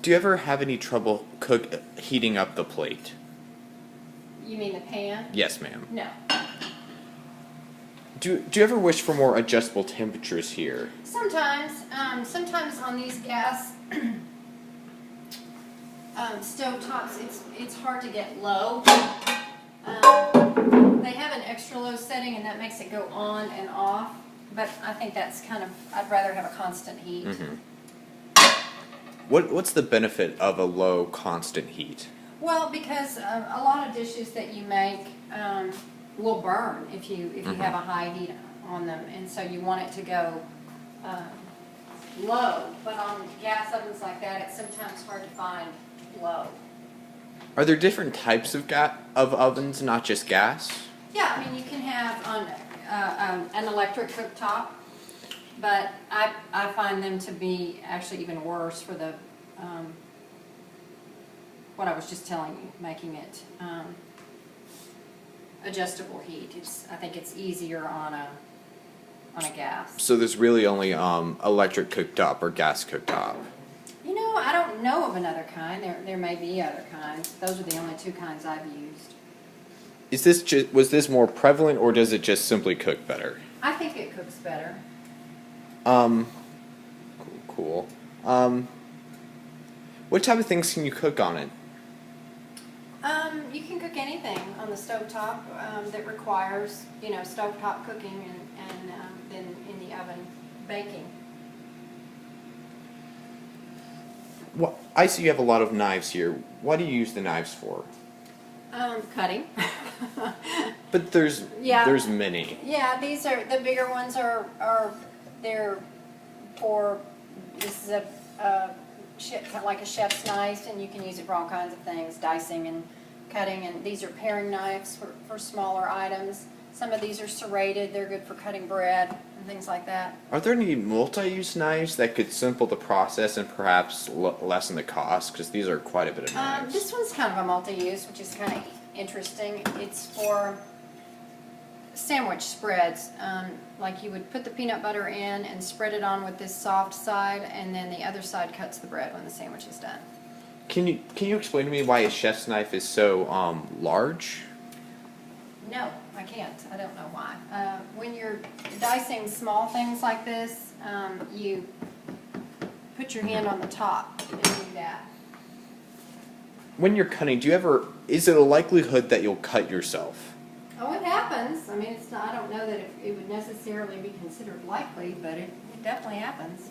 Do you ever have any trouble heating up the plate? You mean the pan? Yes, ma'am. No. Do you ever wish for more adjustable temperatures here? Sometimes, sometimes on these gas stovetops, it's hard to get low. They have an extra low setting, and that makes it go on and off. But I think that's kind of, I'd rather have a constant heat. Mm-hmm. What's the benefit of a low constant heat? Well, because a lot of dishes that you make will burn if you have a high heat on them, and so you want it to go low. But on gas ovens like that, it's sometimes hard to find low. Are there different types of ovens, not just gas? Yeah, I mean you can have on an electric cooktop, but I find them to be actually even worse for the what I was just telling you, making it adjustable heat. I think it's easier on a gas. So there's really only electric cooktop or gas cooktop. You know, I don't know of another kind. There may be other kinds. Those are the only two kinds I've used. Was this more prevalent, or does it just simply cook better? I think it cooks better. Cool. What type of things can you cook on it? You can cook anything on the stovetop that requires, stovetop cooking and then in the oven baking. Well, I see you have a lot of knives here. What do you use the knives for? Cutting. But there's many. Yeah, these are the bigger ones they're for, this is like a chef's knife, and you can use it for all kinds of things, dicing and cutting, and these are paring knives for smaller items. Some of these are serrated, they're good for cutting bread and things like that. Are there any multi-use knives that could simple the process and perhaps lessen the cost? Because these are quite a bit of knives. This one's kind of a multi-use, which is kind of interesting. It's for sandwich spreads. Like you would put the peanut butter in and spread it on with this soft side, and then the other side cuts the bread when the sandwich is done. Can you explain to me why a chef's knife is so large? No, I can't. I don't know why. When you're dicing small things like this, you put your hand on the top and do that. When you're cutting, is it a likelihood that you'll cut yourself? Oh, it happens. I mean, it's not, I don't know that it would necessarily be considered likely, but it definitely happens.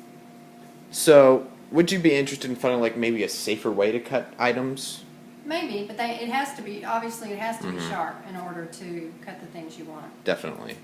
So, would you be interested in finding like maybe a safer way to cut items? Maybe, but it has to be, obviously it has to be sharp in order to cut the things you want. Definitely.